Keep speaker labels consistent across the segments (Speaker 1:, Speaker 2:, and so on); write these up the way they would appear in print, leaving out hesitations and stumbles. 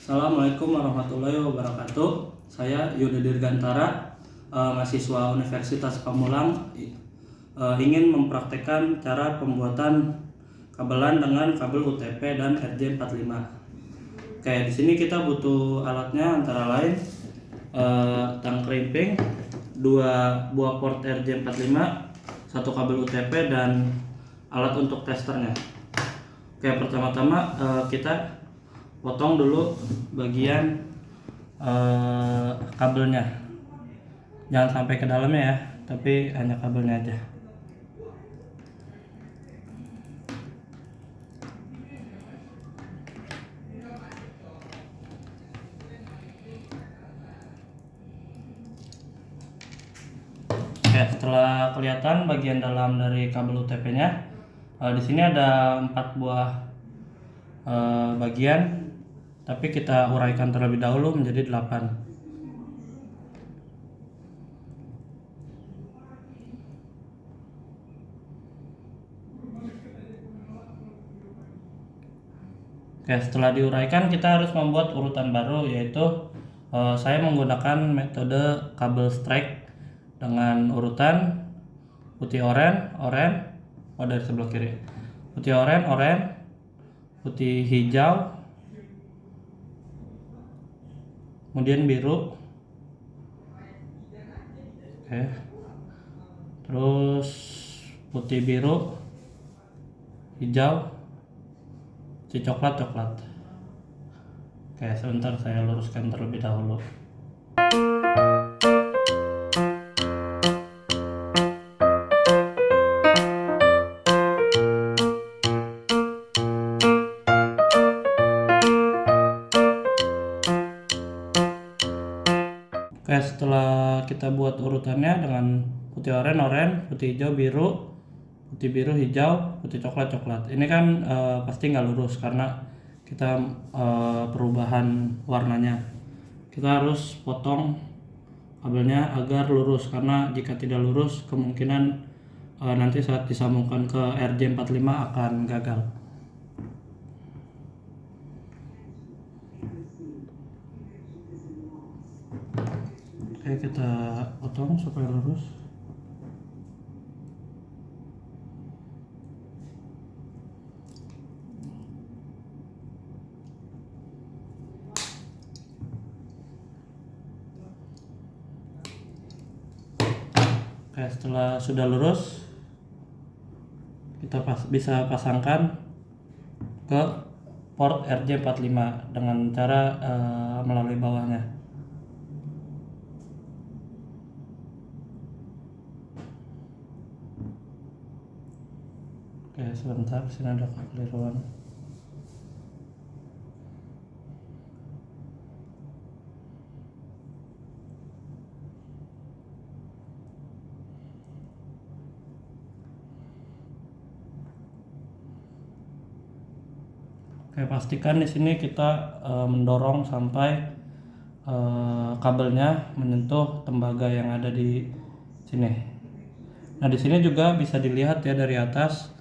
Speaker 1: Assalamualaikum warahmatullahi wabarakatuh. Saya Yuda Dirgantara, mahasiswa Universitas Pamulang, ingin mempraktekkan cara pembuatan kabelan dengan kabel UTP dan RJ45. Oke, di sini kita butuh alatnya antara lain tang krimping, 2 buah port RJ45, 1 kabel UTP dan alat untuk testernya. Oke, pertama-tama kita potong dulu bagian kabelnya, jangan sampai ke dalamnya ya, tapi hanya kabelnya aja. Oke, setelah kelihatan bagian dalam dari kabel UTP-nya, di sini ada 4 buah bagian, tapi kita uraikan terlebih dahulu menjadi 8. Oke, setelah diuraikan kita harus membuat urutan baru, yaitu saya menggunakan metode kabel strike dengan urutan putih oranye, dari sebelah kiri, putih oranye, putih hijau, kemudian biru. Oke, terus putih, biru, hijau, putih coklat. Oke, sebentar saya luruskan terlebih dahulu. Oke, setelah kita buat urutannya dengan putih oranye, putih hijau, biru, putih biru, hijau, putih coklat. Ini kan pasti nggak lurus karena kita perubahan warnanya. Kita harus potong kabelnya agar lurus, karena jika tidak lurus kemungkinan nanti saat disambungkan ke RJ45 akan gagal. Oke, kita potong supaya lurus. Oke, setelah sudah lurus, kita bisa pasangkan ke port RJ45 dengan cara melalui bawahnya. Oke, sebentar, sini ada kekeliruan. Oke, pastikan di sini kita mendorong sampai kabelnya menyentuh tembaga yang ada di sini. Nah, di sini juga bisa dilihat ya dari atas.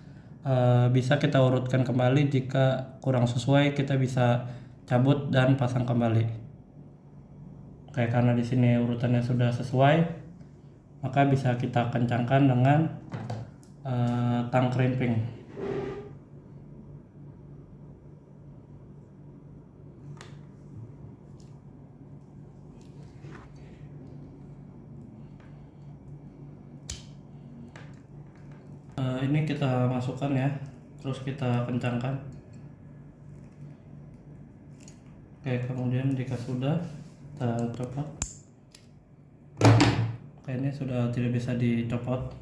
Speaker 1: Bisa kita urutkan kembali, jika kurang sesuai kita bisa cabut dan pasang kembali. Oke, karena di sini urutannya sudah sesuai, maka bisa kita kencangkan dengan tang krimping. Ini kita masukkan ya, terus kita kencangkan. Oke, kemudian jika sudah, kita copot. Oke, ini sudah tidak bisa dicopot.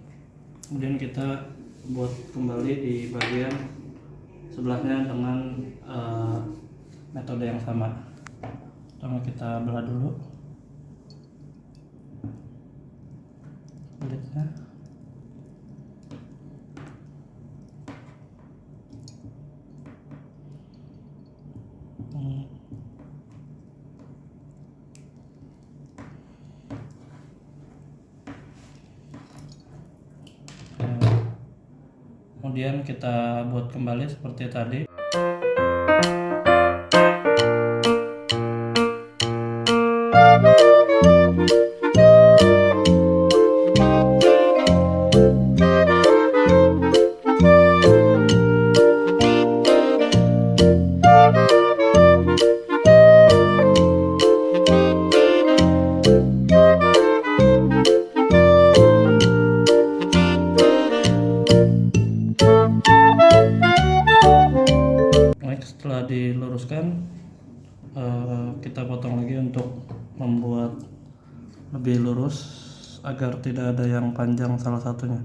Speaker 1: Kemudian kita buat kembali di bagian sebelahnya dengan metode yang sama. Pertama kita belah dulu kulitnya. Kemudian kita buat kembali seperti tadi. agar tidak ada yang panjang salah satunya.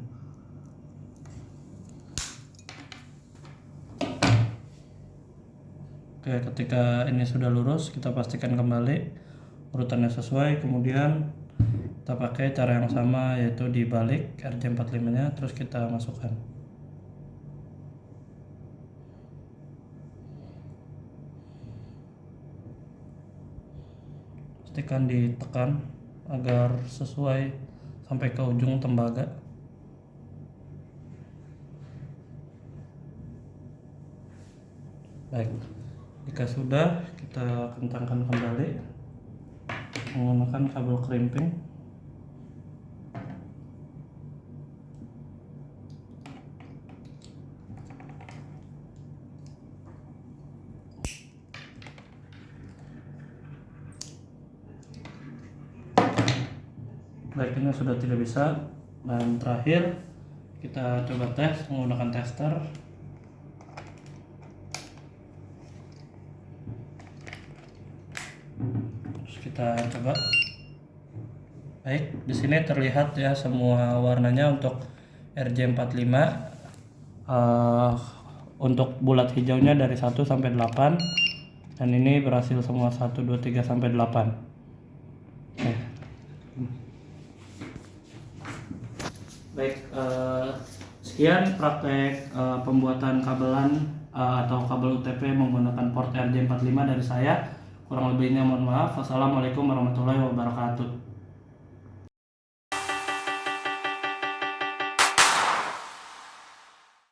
Speaker 1: Oke, ketika ini sudah lurus, kita pastikan kembali urutannya sesuai. Kemudian kita pakai cara yang sama, yaitu dibalik RJ45 nya, terus kita masukkan. Pastikan ditekan agar sesuai sampai ke ujung tembaga. Baik, jika sudah, kita kentangkan kembali menggunakan kabel crimping. Baik, ini sudah tidak bisa. Dan terakhir kita coba tes menggunakan tester. Terus kita coba. Baik, di sini terlihat ya semua warnanya untuk RJ45. Untuk bulat hijaunya dari 1 sampai 8, dan ini berhasil semua 1, 2, 3 sampai 8. Oke. Baik, sekian praktek pembuatan kabelan atau kabel UTP menggunakan port RJ45 dari saya. Kurang lebihnya mohon maaf. Wassalamualaikum warahmatullahi wabarakatuh.